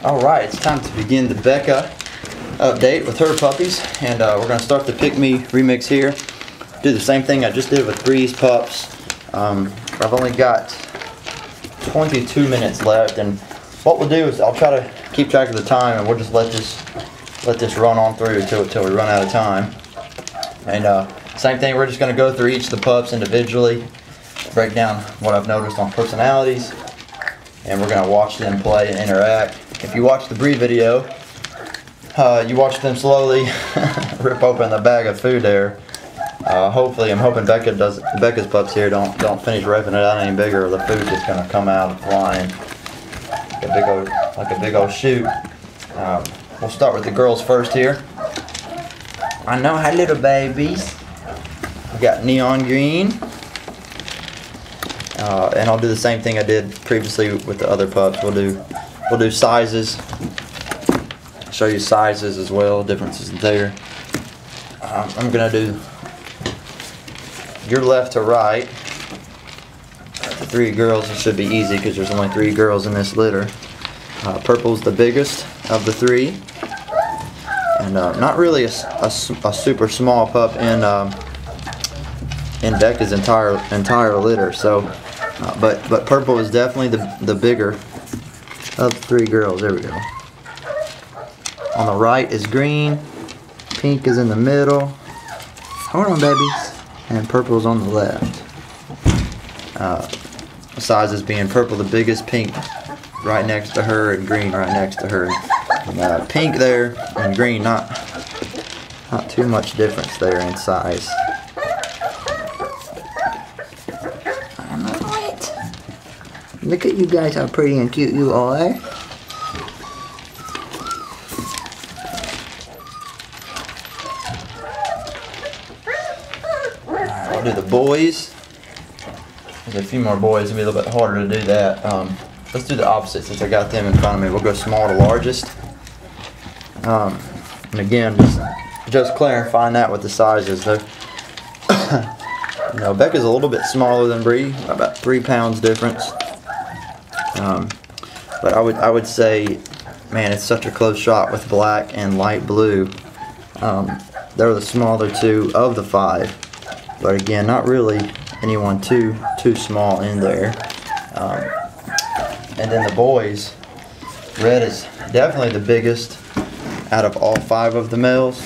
Alright, it's time to begin the Becca update with her puppies, and we're going to start the Pick Me remix here. Do the same thing I just did with Bree's pups. I've only got 22 minutes left, and what we'll do is I'll try to keep track of the time, and we'll just let this run on through until we run out of time. And same thing, we're just going to go through each of the pups individually, break down what I've noticed on personalities, and we're going to watch them play and interact. If you watch the Bree video, you watch them slowly rip open the bag of food there. Hopefully, I'm hoping Becca's pups here don't finish ripping it out any bigger, or the food is going to come out flying like a big old chute. We'll start with the girls first here. I know, hi little babies. We got neon green. And I'll do the same thing I did previously with the other pups. We'll do sizes. I'll show you sizes as well, differences there. I'm gonna do your left to right. The three girls, it should be easy because there's only 3 girls in this litter. Purple's the biggest of the 3, and not really a super small pup in Becca's entire litter. So, but Purple is definitely the bigger of the 3 girls. There we go. On the right is Green, Pink is in the middle. Hold on, babies. And Purple's on the left. Sizes being Purple the biggest, Pink right next to her, and Green right next to her. And, Pink there and Green not too much difference there in size. Look at you guys, how pretty and cute you are. I'll do the boys. There's a few more boys, it'll be a little bit harder to do that. Let's do the opposite since I got them in front of me. We'll go small to largest. And again, just clarifying that with the sizes. You know, Becca's a little bit smaller than Bree, about 3 pounds difference. But I would say, man, it's such a close shot with black and light blue. They're the smaller 2 of the 5, but again, not really anyone too small in there. And then the boys, red is definitely the biggest out of all 5 of the males,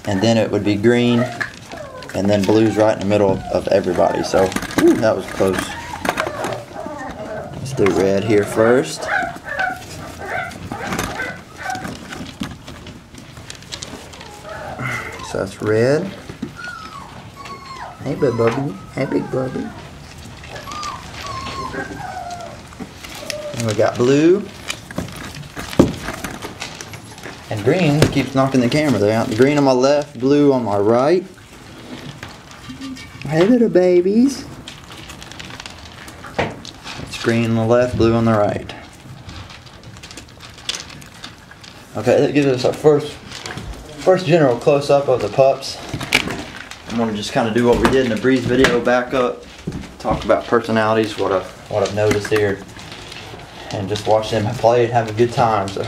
and then it would be green, and then blue's right in the middle of everybody. So whew, that was close. Let's do red here first. So that's red. Hey big bubby. Hey big bubby. And we got blue. And green keeps knocking the camera there. Green on my left, blue on my right. Hey little babies. Green on the left, blue on the right. Okay, that gives us our first general close-up of the pups. I'm going to just kind of do what we did in the Breeze video, back up, talk about personalities, what I've noticed here, and just watch them play and have a good time. So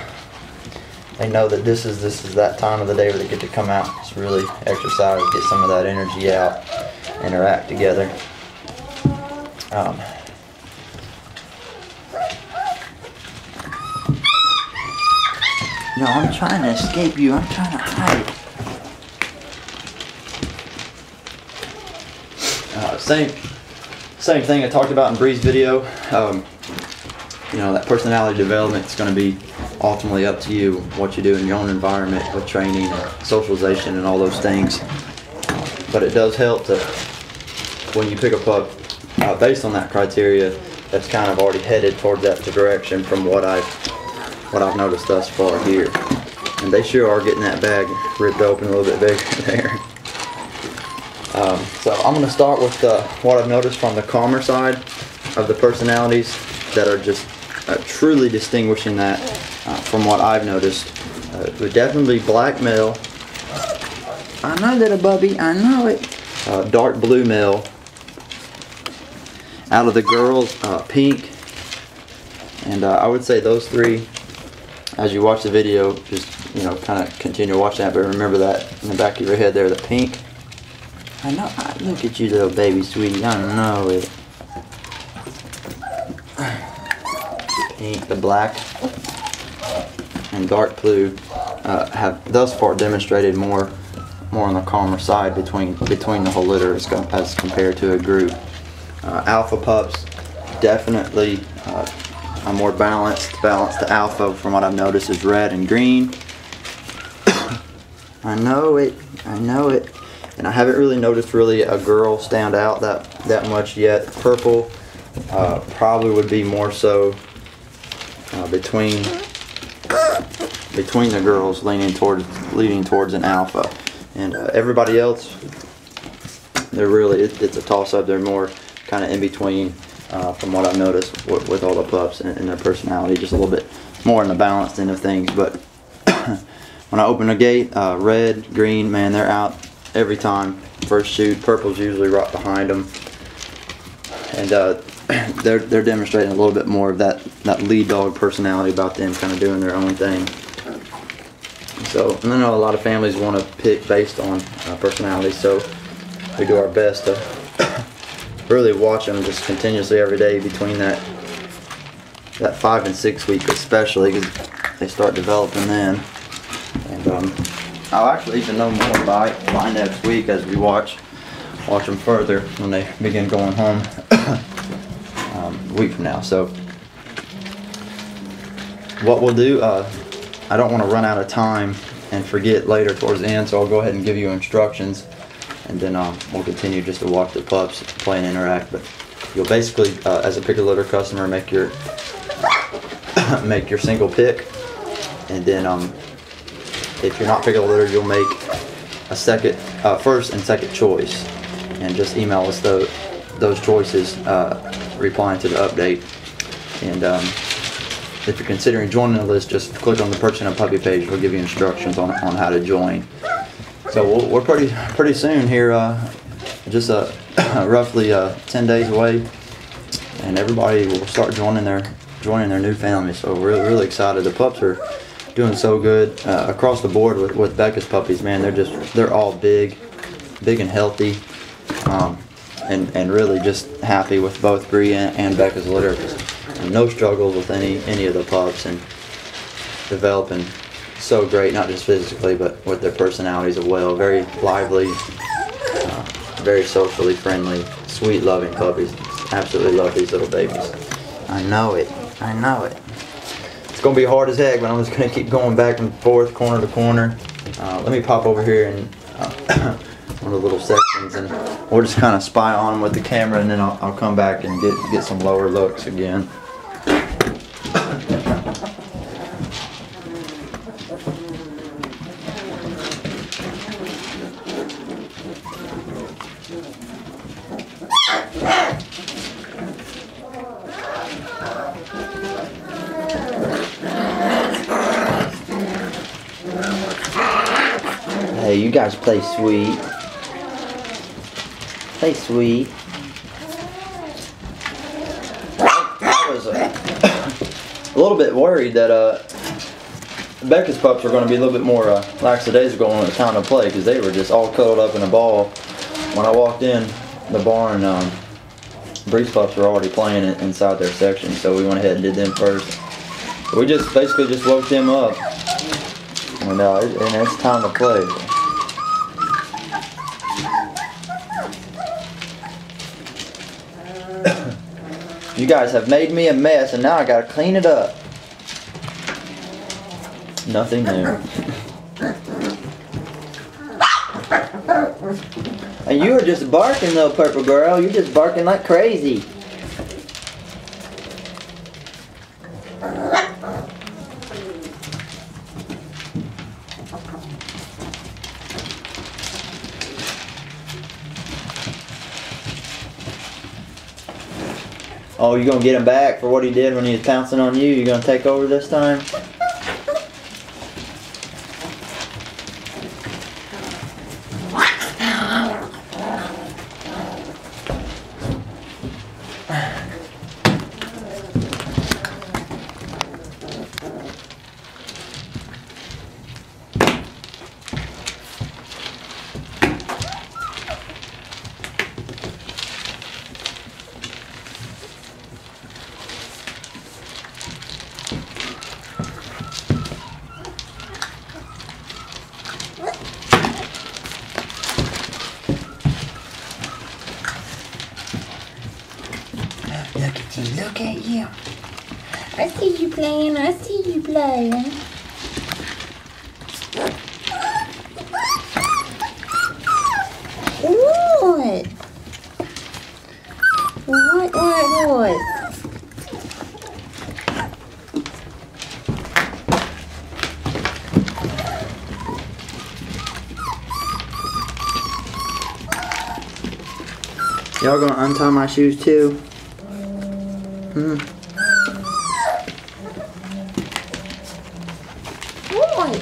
they know that this is that time of the day where they get to come out, just really exercise, get some of that energy out, interact together. No, I'm trying to escape you. I'm trying to hide. Same thing I talked about in Bree's video. You know, that personality development is going to be ultimately up to you, what you do in your own environment with training and socialization and all those things. But it does help to, when you pick a pup based on that criteria, that's kind of already headed towards that direction from what I've noticed thus far here. And they sure are getting that bag ripped open a little bit bigger there. So I'm going to start with what I've noticed from the calmer side of the personalities that are just truly distinguishing that from what I've noticed. Would definitely black male. I know, little bubby, I know it. Dark blue male. Out of the girls, pink. And I would say those 3 as you watch the video, just, you know, kind of continue to watch that, but remember that in the back of your head there, the pink. I know, look at you, little baby sweetie, I know it. Pink, the black, and dark blue have thus far demonstrated more on the calmer side between the whole litter as compared to a group. Alpha pups, definitely a more balanced alpha from what I've noticed is red and green. I know it, and I haven't really noticed a girl stand out that much yet. Purple probably would be more so between the girls, leaning towards an alpha, and everybody else, they're really, it's a toss-up. They're more kind of in between from what I've noticed with all the pups and their personality, just a little bit more in the balanced end of things. But when I open the gate, red, green, man, they're out every time. First shoot. Purple's usually right behind them, and they're demonstrating a little bit more of that lead dog personality about them, kind of doing their own thing. So I know a lot of families want to pick based on personality, so we do our best to really watch them just continuously every day between that 5 and 6 week, especially, because they start developing then. And I'll actually even know more by next week as we watch them further when they begin going home a week from now. So what we'll do, I don't want to run out of time and forget later towards the end, so I'll go ahead and give you instructions, and then we'll continue just to watch the pups play and interact. But you'll basically, as a pick a litter customer, make your single pick, and then if you're not picking a litter, you'll make a first and second choice, and just email us those choices, replying to the update. And if you're considering joining the list, just click on the Purchasing a Puppy page. We'll give you instructions on how to join. So we're pretty soon here, just roughly 10 days away, and everybody will start joining their new family. So we're really excited. The pups are doing so good across the board with Becca's puppies. Man, they're all big and healthy, and really just happy with both Bree and Becca's litter. No struggles with any of the pups, and developing so great, not just physically but with their personalities as well. Very lively, very socially friendly, sweet, loving puppies. Absolutely love these little babies. I know it. It's gonna be hard as heck, but I'm just gonna keep going back and forth, corner to corner. Let me pop over here and one of the little sections, and we'll just kind of spy on them with the camera, and then I'll come back and get some lower looks again. Hey, you guys play sweet. Play sweet. I was a little bit worried that Becca's pups were going to be a little bit more lackadaisical when it was time to play, because they were just all cuddled up in a ball. When I walked in the barn, Bree's pups were already playing inside their section, so we went ahead and did them first. We just basically just woke them up, and it's time to play. You guys have made me a mess, and now I gotta clean it up. Nothing new. And you were just barking, though, Purple Girl. You're just barking like crazy. Oh, you gonna get him back for what he did when he was pouncing on you? You gonna take over this time? Look at you. I see you playing. I see you playing. What? What? Y'all gonna untie my shoes too? What?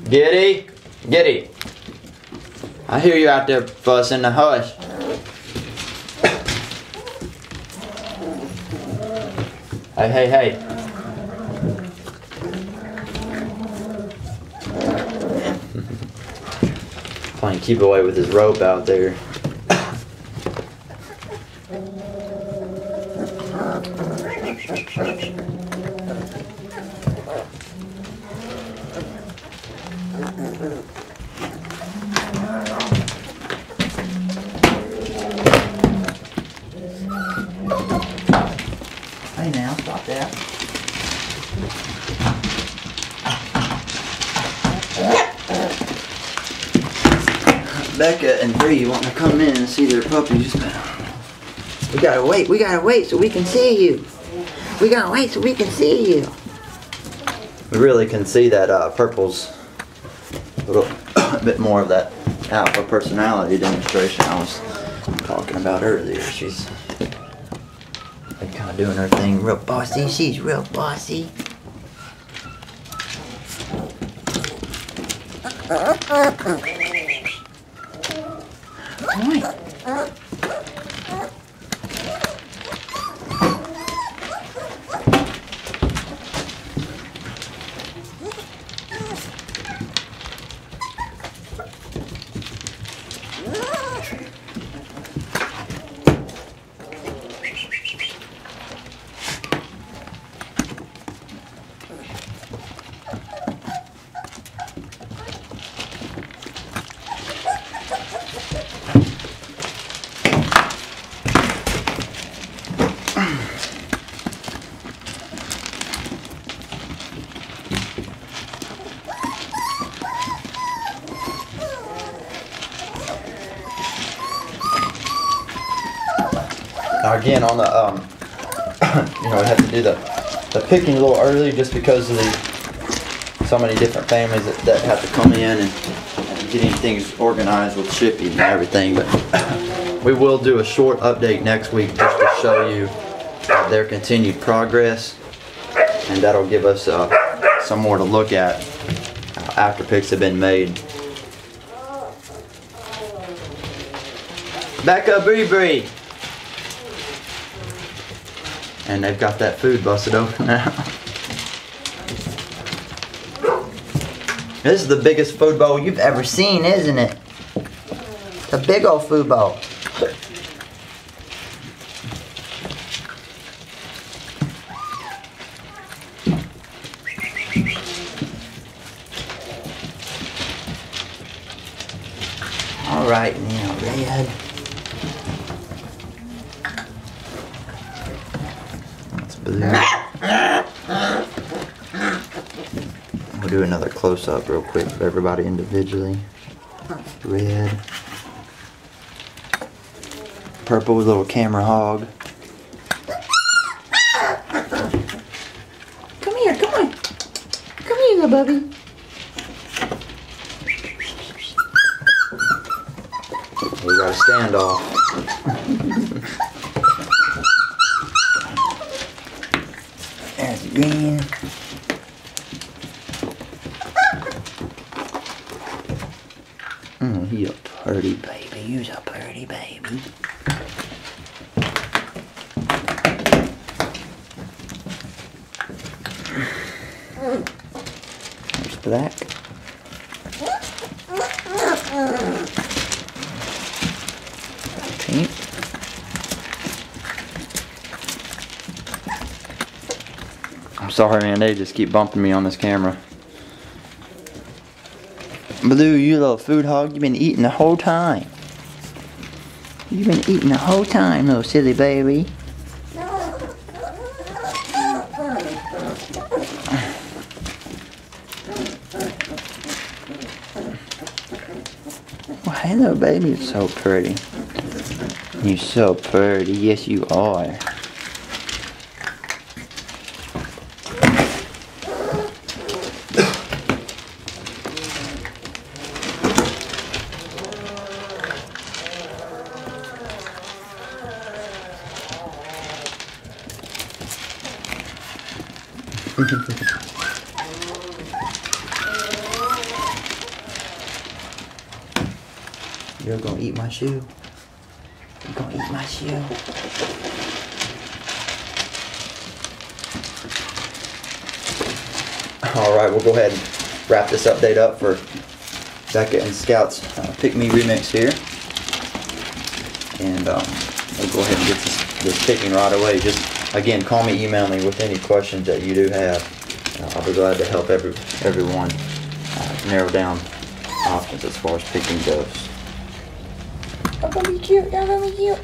Giddy! Giddy! I hear you out there fussing. The hush. Hey. Playing keep away with his rope out there. Hey now, stop that. Becca and Bree want to come in and see their puppies. We gotta wait so we can see you. We really can see that Purple's a little bit more of that alpha personality demonstration I was talking about earlier. She's kind of doing her thing real bossy. She's real bossy. Now again, on the we have to do the picking a little early just because of so many different families that have to come in and getting things organized with shipping and everything. But we will do a short update next week just to show you their continued progress, and that'll give us some more to look at after picks have been made. Back up, Bree. And they've got that food busted open now. This is the biggest food bowl you've ever seen, isn't it? It's a big old food bowl. All right, now, Red. We'll do another close-up real quick of everybody individually. Red. Purple with a little camera hog. Come here, come on. Come here, little Bubby. We got a standoff. There's Green. He a pretty baby. You's a pretty baby. There's Black. Pink. I'm sorry, man. They just keep bumping me on this camera. Blue, you little food hog, you've been eating the whole time. You've been eating the whole time, little silly baby. Well, hello, baby. You're so pretty. You're so pretty. Yes, you are. You're gonna eat my shoe. You're gonna eat my shoe. Alright, we'll go ahead and wrap this update up for Becca and Scout's Pick Me remix here. And we'll go ahead and get this picking right away. Just, again, call me, email me with any questions that you do have. I'll be glad to help everyone narrow down options as far as picking goes. Y'all gonna be cute. Y'all gonna be cute.